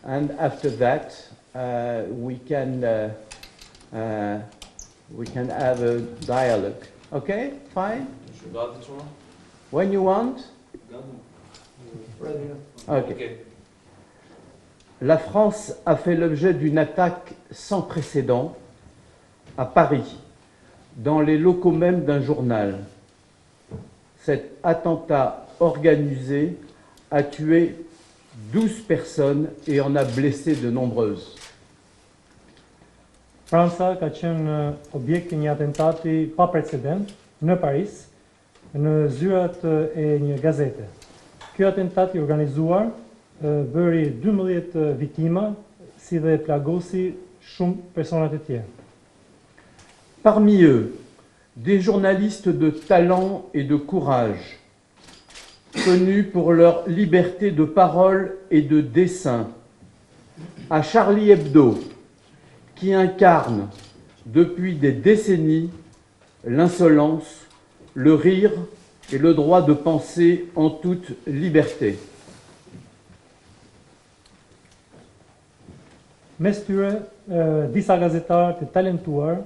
and after that we can have a dialogue. Okay, fine. When you want. Okay. La France a fait l'objet d'une attaque sans précédent à Paris, dans les locaux même d'un journal. Cet attentat organisé a tué 12 personnes et en a blessé de nombreuses. Franca ka qenë objekt i një atentati pa precedent në Paris, në zyrat e një gazete. Ky atentat i organizuar bëri 12 viktima, si dhe plagosi shumë personat e tjerë. Parmi eux, des journalistes de talent et de courage, connus pour leur liberté de parole et de dessin, à Charlie Hebdo, qui incarne depuis des décennies l'insolence, le rire et le droit de penser en toute liberté. Mes tyre, disa gazetarë të talentuar,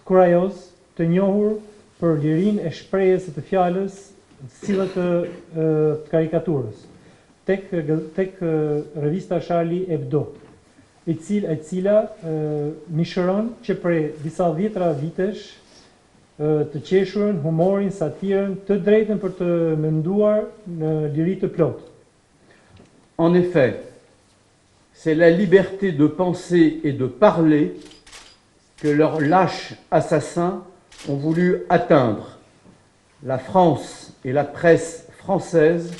kurajos, të njohur për lirinë e shprehjes së të fjalës, si dhe të karikaturës, tek revista Charlie Hebdo, e cila mishëron që prej disa dhjetra vitesh të qeshurën, humorin, satirën, të drejtën për të menduar në liri të plotë. En effet, c'est la liberté de penser et de parler que leurs lâches assassins ont voulu atteindre. La France et la presse française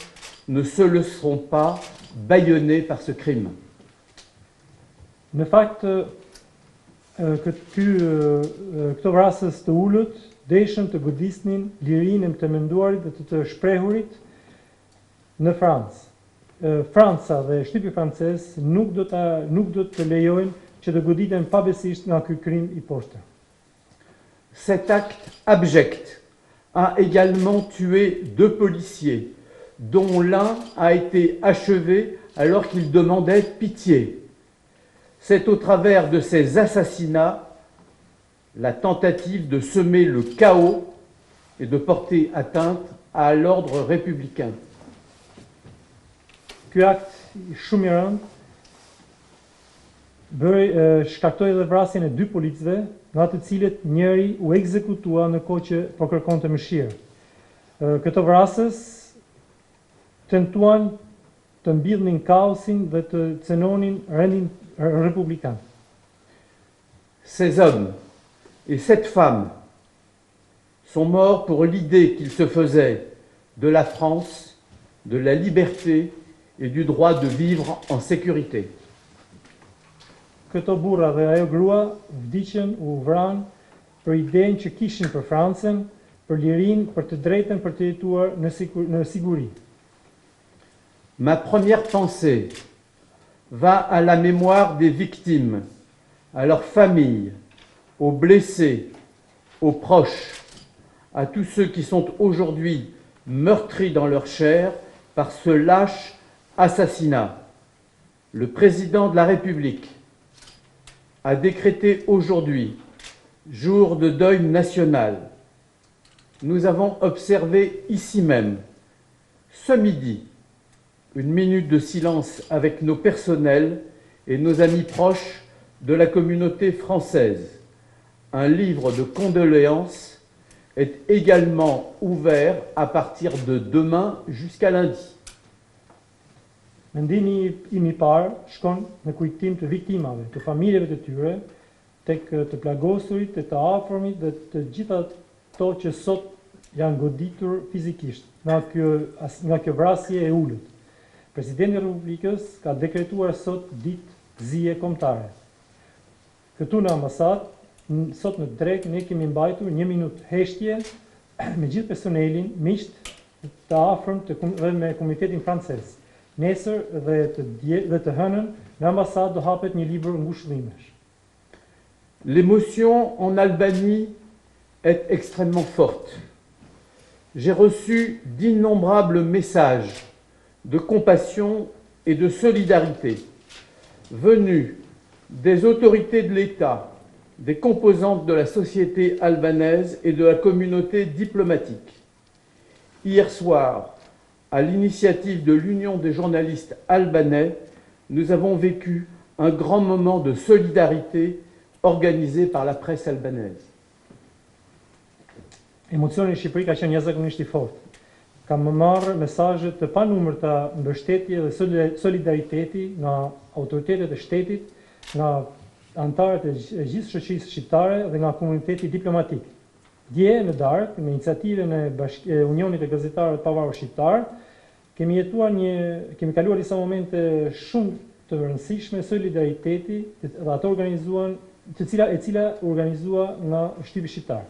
ne se laisseront pas bâillonner par ce crime. Në fakt, këto vrasës të ullët deshën të godisnin lirinë të menduarit dhe të shprehurit në Francë. Franca dhe shtypi francez nuk do të lejojnë që të goditen pabesisht nga ky krim i poshtër. Cet acte abject a également tué 2 policiers, dont l'un a été achevé alors qu'il demandait pitié. C'est au travers de ces assassinats la tentative de semer le chaos et de porter atteinte à l'ordre républicain. Ky akt shumë i rëndë shkaktoi edhe vrasjen e 2 policëve, nga të cilët njëri u ekzekutua në kohë që po kërkonte mëshirë. Këto vrasës tentuan të mbillnin kaosin dhe të cenonin rendin républicain. Ces hommes et cette femme sont morts pour l'idée qu'ils se faisaient de la France, de la liberté et du droit de vivre en sécurité. Këto burra dhe ajo grua vdiqën, u vranë për idenë që kishin për Francën, për lirinë, për të drejtën për të jetuar në siguri. Ma première pensée va à la mémoire des victimes, à leurs familles, aux blessés, aux proches, à tous ceux qui sont aujourd'hui meurtris dans leur chair par ce lâche assassinat. Le président de la République a décrété aujourd'hui jour de deuil national. Nous avons observé ici même, ce midi, une minute de silence avec nos personnels et nos amis proches de la communauté française. Un livre de condoléances est également ouvert à partir de demain jusqu'à lundi. Mendimi im I parë shkon në kujtim të viktimave, të familjeve të tyre, tek të plagosurit, të afërmit dhe të gjitha to që sot janë goditur fizikisht nga kjo vrasje e ullët. Presidenti I Republikës ka dekretuar sot ditë zije kombëtare. Këtu në ambasadë, sot në drek, ne kemi mbajtur 1 minutë heshtje me gjithë personelin, miqt të afërm dhe me komunitetin francez. Nesër dhe të hënën, në ambasadë do hapet një libër ngushëllimesh. L'émotion en Albanie est extrêmement forte. J'ai reçu d'innombrables messages de compassion et de solidarité venue des autorités de l'État, des composantes de la société albanaise et de la communauté diplomatique. Hier soir, à l'initiative de l'Union des journalistes albanais, nous avons vécu un grand moment de solidarité organisé par la presse albanaise. Emocioni në Shqipëri ka qenë jashtëzakonisht i fortë. Kam marrë mesazhe të panumërta mbështetje dhe solidariteti nga autoritetet e shtetit, nga antarët e gjithë shoqërisë shqiptare dhe nga komuniteti diplomatik. Dje në darkë, me iniciativën e Unionit e Gazetarëve të Pavarur Shqiptar, kemi kaluar disa momente shumë të rëndësishme solidariteti dhe ato organizuan, e cila organizua nga Shtypi Shqiptar.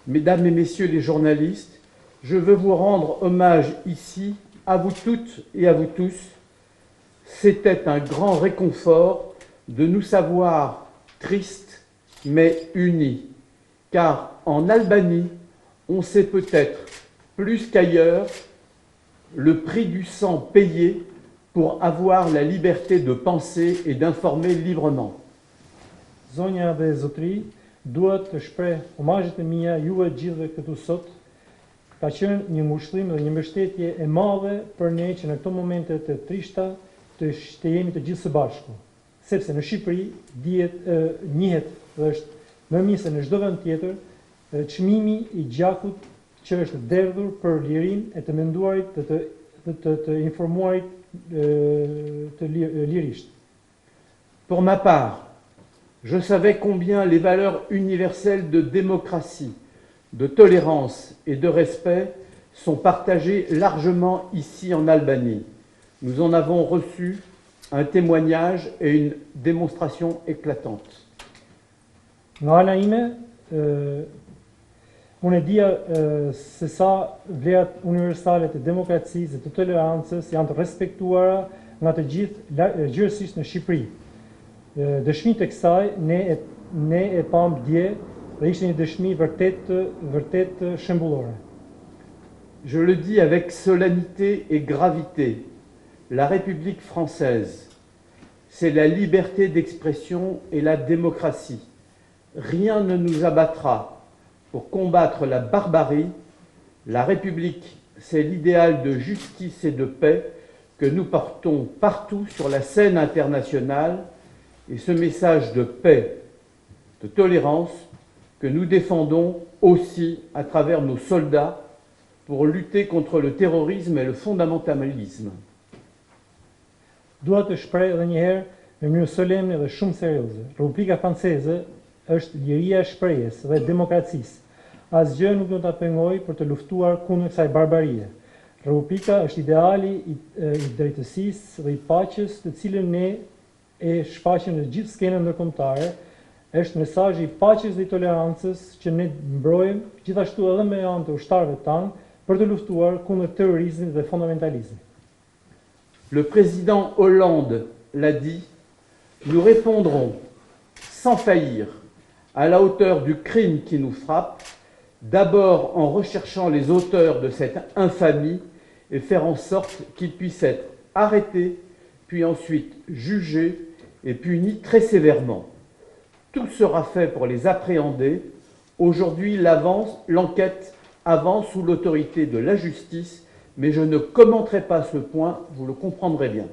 Mesdames et messieurs les journalistes, je veux vous rendre hommage ici, à vous toutes et à vous tous. C'était un grand réconfort de nous savoir tristes mais unis, car en Albanie, on sait peut-être plus qu'ailleurs le prix du sang payé pour avoir la liberté de penser et d'informer librement. Zonja dhe zotri, duhet të shpreh omazhet e mia juve gjithëve këtu sot. Ka qenë një ngushëllim dhe një mbështetje e madhe për ne që në këto momente të trishta të jemi të gjithë së bashku. Sepse në Shqipëri njihet dhe është më mirë se në çdo vend tjetër çmimi i gjakut që është derdhur për lirinë e të menduarit të informuarit të lirisht. Pour ma part, je savais combien les valeurs universelles de démocratie, de tolérance et de respect sont partagées largement ici en Albanie. Nous en avons reçu un témoignage et une démonstration éclatante. Nga ana ime, unë e dia se sa vlerat universale të demokracisë dhe të tolerancës janë të respektuara nga të gjithë gjërësisht në Shqipëri. Dëshmi të kësaj ne e pam dje dhe ishte një dëshmi vërtet shembullore. Je le dis avec solennité et gravité. La République française, c'est la liberté d'expression et la démocratie. Rien ne nous abattra pour combattre la barbarie. La République, c'est l'idéal de justice et de paix que nous portons partout sur la scène internationale. Et ce message de paix, de tolérance, que nous défendons aussi à travers nos soldats pour lutter contre le terrorisme et le fondamentalisme. Dua të shpreh edhe një herë në mënyrë solemne dhe shumë serioze. Republika Franceze është liria e shprehjes dhe demokracisë. Asgjë nuk do ta pengojë për të luftuar kundër kësaj barbarie. Republika është ideali i drejtësisë dhe i paqes, të cilën ne e shfaqen në gjithë skenën ndërkombëtare, është mesazhi i paqes dhe i tolerancës që ne mbrojmë gjithashtu edhe me anë të ushtarëve tanë për të luftuar kundër terrorizmit dhe fondamentalizmit. Le président Hollande l'a dit, nous répondrons sans faillir à la hauteur du crime qui nous frappe, d'abord en recherchant les auteurs de cette infamie et faire en sorte qu'ils puissent être arrêtés, puis ensuite jugés et punis très sévèrement. Tout sera fait pour les appréhender. Aujourd'hui, l'enquête avance sous l'autorité de la justice, mais je ne commenterai pas ce point, vous le comprendrez bien.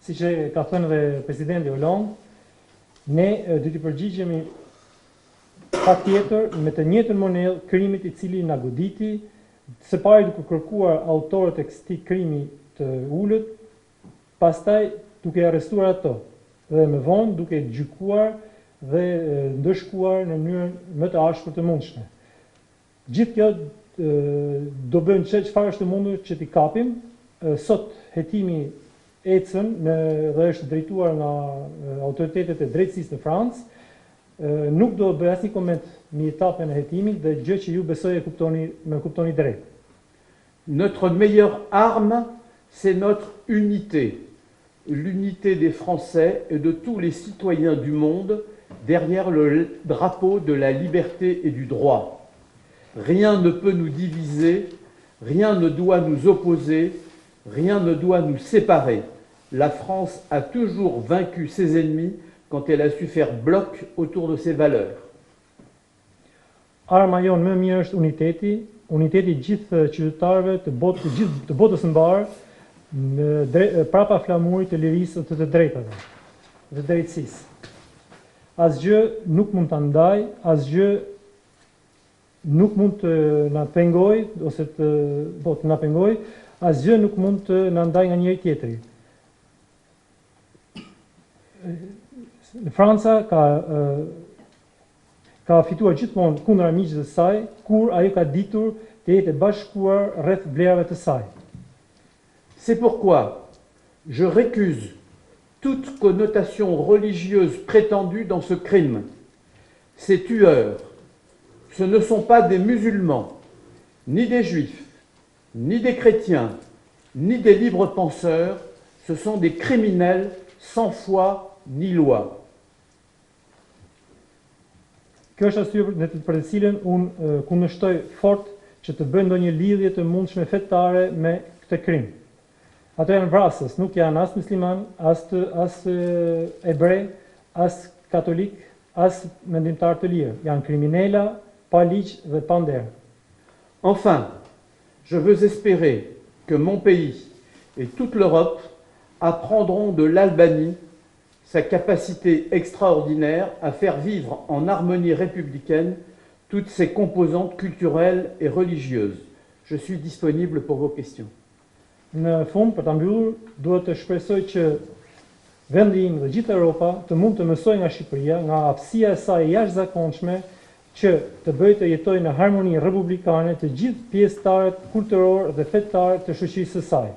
Siç e ka thënë dhe presidenti Hollande, ne do të përgjigjemi patjetër me të njëjtën monedhë krimit i cili na goditi, së pari duke kërkuar autorët e këtij krimi të ulët, pastaj duke arrestuar ato dhe më vonë duke gjykuar dhe ndëshkuar në mënyrën më të ashpër të mundshme. Gjithë kjo do bëjmë çfarë është mundur që t'i kapim. Sot hetimi ecën dhe është drejtuar nga autoritetet e drejtësisë në Francë. Nuk do bëj asnjë koment mbi etapën e hetimit dhe gjë që ju besoj e kuptoni drejt. Notre meilleure arme, c'est notre unité. L'unité des Français et de tous les citoyens du monde derrière le drapeau de la liberté et du droit. Rien ne peut nous diviser, rien ne doit nous opposer, Rien ne doit nous séparer. La France a toujours vaincu ses ennemis quand elle a su faire bloc autour de ses valeurs. Arma jonë më mirë është uniteti, uniteti gjithë qytetarëve të botës së mbarë prapa flamurit të lirisë të drejtave, të drejtësisë. Asgjë nuk mund ta ndaj, asgjë nuk mund të na pengoj ose të na pengoj, asgjë nuk mund të na ndaj nga njëri tjetri. Franca ka fituar gjithmonë kundër armiqve të saj, kur ajo ka ditur të jetë e bashkuar rreth vlerave të saj. C'est pourquoi je récuse toute connotation religieuse prétendue dans ce crime. Ces tueurs, ce ne sont pas des musulmans, ni des juifs, ni des chrétiens, ni des libres penseurs, ce sont des criminels sans foi ni loi. Kjo është arsye për të cilën unë kundërshtoj fort që të bëjë ndonjë lidhje të mundshme fetare me këtë krim. Ato janë vrasës, nuk janë as musliman, as ebrej, as katolik, as mendimtar të lirë. Janë kriminela, pa ligj dhe pa nder. Enfin, je veux espérer que mon pays et toute l'Europe apprendront de l'Albanie sa capacité extraordinaire à faire vivre en harmonie républicaine toutes ses composantes culturelles et religieuses. Je suis disponible pour vos questions. Në fund, për ta mbyllur, duhet të shpresoj që vendi im dhe gjithë Europa të mund të mësojë nga Shqipëria, nga aftësia e saj e jashtëzakonshme që të bëjë të jetojë në harmoni republikane të gjithë pjesëtarët kulturor dhe fetar të shoqërisë së saj.